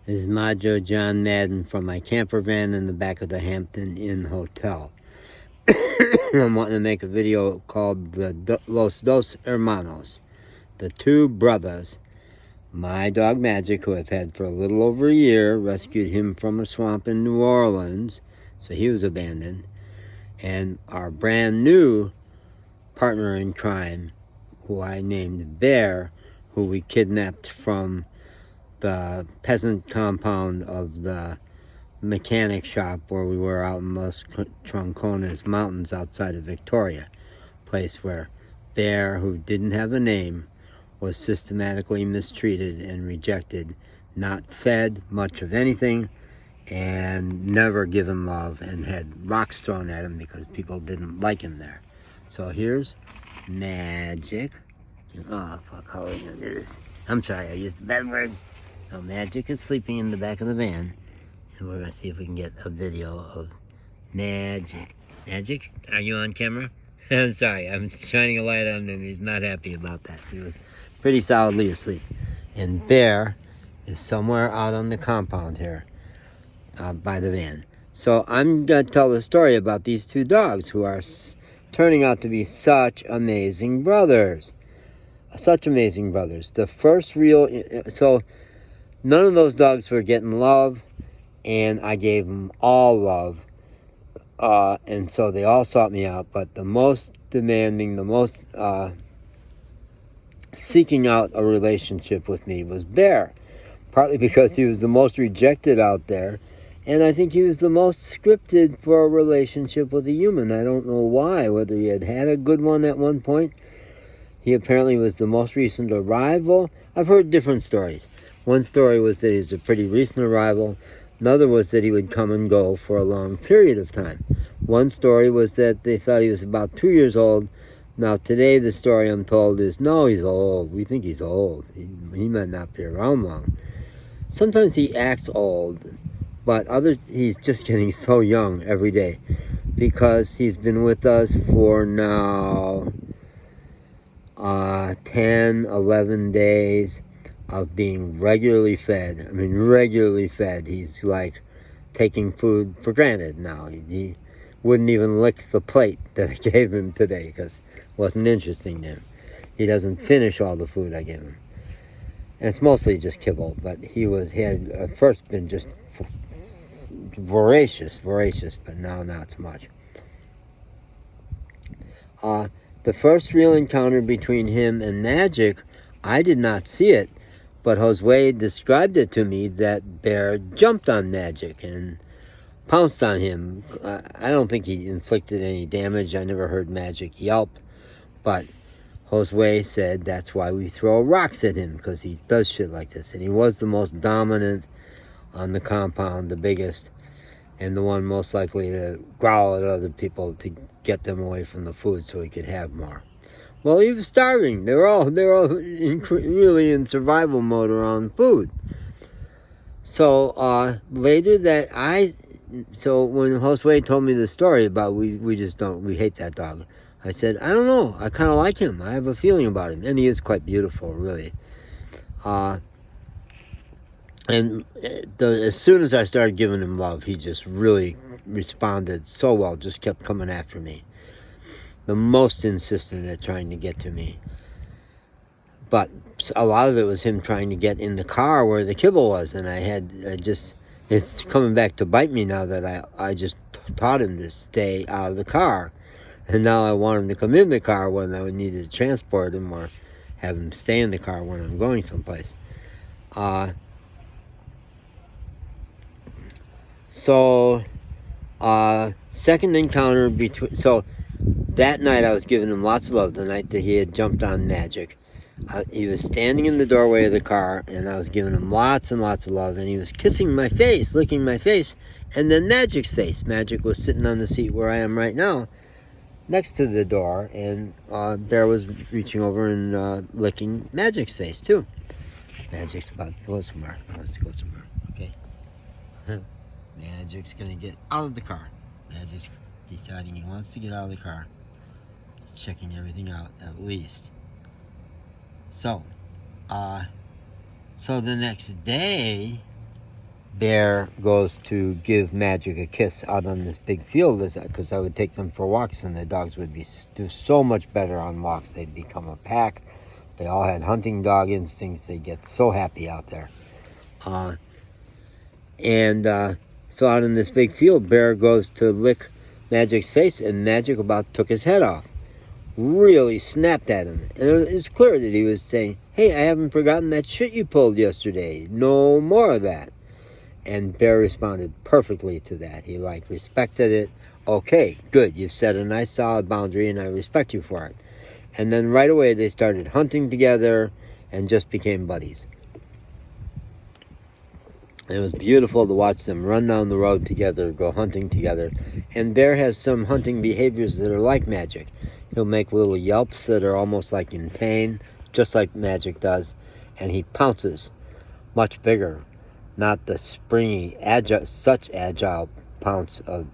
This is Majo John Madden from my camper van in the back of the Hampton Inn Hotel. I'm wanting to make a video called the Los Dos Hermanos, the two brothers. My dog Magic, who I've had for a little over a year, rescued him from a swamp in New Orleans, so he was abandoned. And our brand new partner in crime, who I named Bear, who we kidnapped from the peasant compound of the mechanic shop where we were out in Los Troncones Mountains outside of Victoria, place where Bear, who didn't have a name, was systematically mistreated and rejected, not fed much of anything, and never given love, and had rocks thrown at him because people didn't like him there. So here's Magic. Oh, fuck, how are we gonna do this? I'm sorry, I used a bad word. Now Magic is sleeping in the back of the van, and we're gonna see if we can get a video of Magic. Magic, are you on camera? I'm sorry, I'm shining a light on him. He's not happy about that. He was pretty solidly asleep. And Bear is somewhere out on the compound here by the van. So I'm gonna tell the story about these two dogs who are turning out to be such amazing brothers. Such amazing brothers. The first real, so none of those dogs were getting love, and I gave them all love. And so they all sought me out, but the most demanding, the most seeking out a relationship with me was Bear. Partly because he was the most rejected out there, and I think he was the most scripted for a relationship with a human. I don't know why, whether he had a good one at one point. He apparently was the most recent arrival. I've heard different stories. One story was that he's a pretty recent arrival. Another was that he would come and go for a long period of time. One story was that they thought he was about 2 years old. Now today the story I'm told is, no, he's old. We think he's old. He might not be around long. Sometimes he acts old, but others, he's just getting so young every day because he's been with us for now 10, 11 days of being regularly fed. I mean, regularly fed. He's like taking food for granted now. He wouldn't even lick the plate that I gave him today because it wasn't interesting to him. He doesn't finish all the food I give him. And it's mostly just kibble, but he had at first been just voracious, but now not so much. The first real encounter between him and Magic, I did not see it, but Josue described it to me that Bear jumped on Magic and pounced on him. I don't think he inflicted any damage. I never heard Magic yelp, but Josue said that's why we throw rocks at him, because he does shit like this. And he was the most dominant on the compound, the biggest, and the one most likely to growl at other people to get them away from the food so he could have more. Well, he was starving. They were all really in survival mode around food. So later so when Josue told me the story about we hate that dog, I said, I don't know, I kind of like him. I have a feeling about him. And he is quite beautiful, really. As soon as I started giving him love, he just really responded so well, just kept coming after me. The most insistent at trying to get to me. But a lot of it was him trying to get in the car where the kibble was. And it's coming back to bite me now that I just taught him to stay out of the car. And now I want him to come in the car when I needed to transport him or have him stay in the car when I'm going someplace. Second encounter so that night I was giving him lots of love, the night that he had jumped on Magic. He was standing in the doorway of the car, and I was giving him lots and lots of love, and he was kissing my face, licking my face, and then Magic's face. Magic was sitting on the seat where I am right now, next to the door, and Bear was reaching over and licking Magic's face, too. Magic's about to go somewhere. He wants to go somewhere, okay? Magic's gonna get out of the car. Magic's deciding he wants to get out of the car. He's checking everything out, at least. So the next day, Bear goes to give Magic a kiss out on this big field, because I would take them for walks, and the dogs would do so much better on walks. They'd become a pack. They all had hunting dog instincts. They get so happy out there. So out in this big field, Bear goes to lick Magic's face, and Magic about took his head off. Really snapped at him. And it was clear that he was saying, hey, I haven't forgotten that shit you pulled yesterday. No more of that. And Bear responded perfectly to that. He respected it. Okay, good. You've set a nice solid boundary and I respect you for it. And then right away they started hunting together and just became buddies. And it was beautiful to watch them run down the road together, go hunting together. And Bear has some hunting behaviors that are like Magic. He'll make little yelps that are almost like in pain, just like Magic does. And he pounces much bigger. Not the springy, such agile pounce of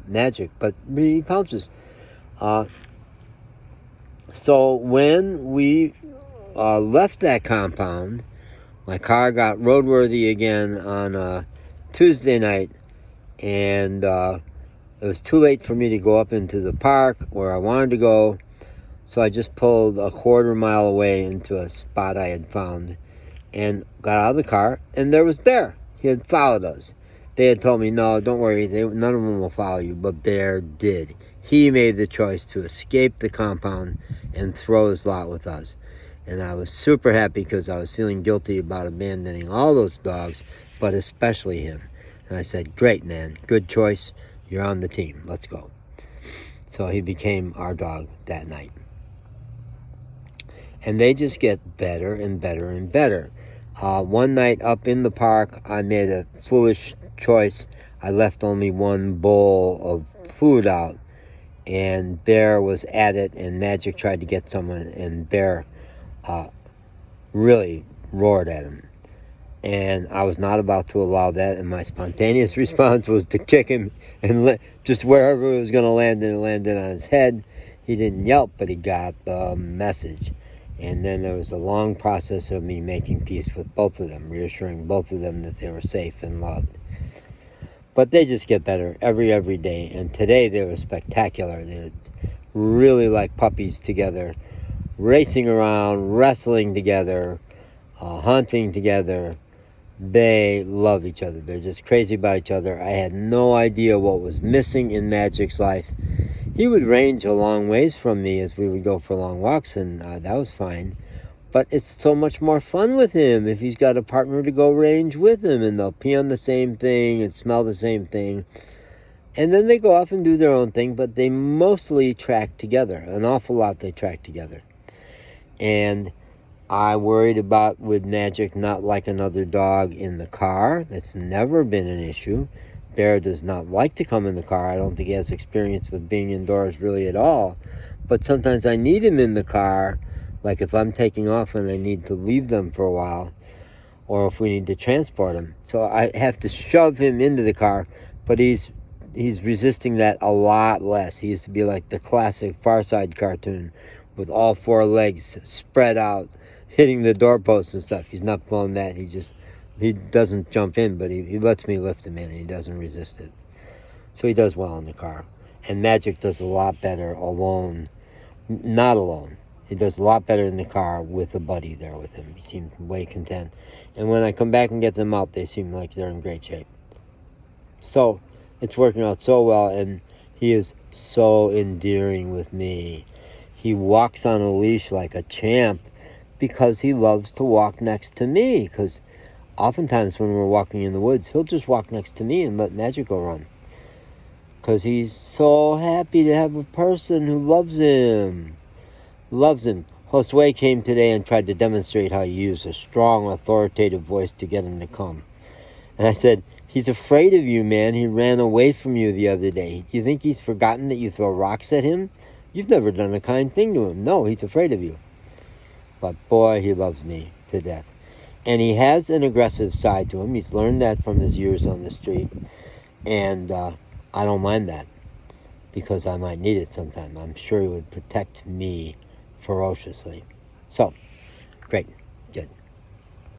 Magic, but he pounces. So when we left that compound, my car got roadworthy again on Tuesday night, and it was too late for me to go up into the park where I wanted to go, so I just pulled a quarter mile away into a spot I had found and got out of the car, and there was Bear. He had followed us. They had told me, no, don't worry, none of them will follow you, but Bear did. He made the choice to escape the compound and throw his lot with us. And I was super happy because I was feeling guilty about abandoning all those dogs, but especially him. And I said, great, man, good choice. You're on the team. Let's go. So he became our dog that night. And they just get better and better and better. One night up in the park, I made a foolish choice. I left only one bowl of food out, and Bear was at it, and Magic tried to get someone, and Bear really roared at him. And I was not about to allow that, and my spontaneous response was to kick him and just wherever it was going to land, and it landed on his head. He didn't yelp, but he got the message. And then there was a long process of me making peace with both of them, reassuring both of them that they were safe and loved. But they just get better every day. And today they were spectacular. They're really like puppies together, racing around, wrestling together, hunting together. They love each other. They're just crazy about each other. I had no idea what was missing in Magic's life. He would range a long ways from me as we would go for long walks, and that was fine. But it's so much more fun with him if he's got a partner to go range with him, and they'll pee on the same thing and smell the same thing. And then they go off and do their own thing, but they mostly track together. An awful lot they track together. And I worried about with Magic not like another dog in the car. That's never been an issue. Bear does not like to come in the car. I don't think he has experience with being indoors really at all. But sometimes I need him in the car, like if I'm taking off and I need to leave them for a while, or if we need to transport him. So I have to shove him into the car, but he's resisting that a lot less. He used to be like the classic Far Side cartoon with all four legs spread out, hitting the doorposts and stuff. He's not pulling that. He doesn't jump in, but he lets me lift him in, and he doesn't resist it. So he does well in the car. And Magic does a lot better alone. Not alone. He does a lot better in the car with a buddy there with him. He seems way content. And when I come back and get them out, they seem like they're in great shape. So it's working out so well, and he is so endearing with me. He walks on a leash like a champ because he loves to walk next to me, because oftentimes when we're walking in the woods, he'll just walk next to me and let Magic go run. Because he's so happy to have a person who loves him. Loves him. Josue came today and tried to demonstrate how you use a strong, authoritative voice to get him to come. And I said, he's afraid of you, man. He ran away from you the other day. Do you think he's forgotten that you throw rocks at him? You've never done a kind thing to him. No, he's afraid of you. But boy, he loves me to death. And he has an aggressive side to him. He's learned that from his years on the street. And I don't mind that, because I might need it sometime. I'm sure he would protect me ferociously. So, great.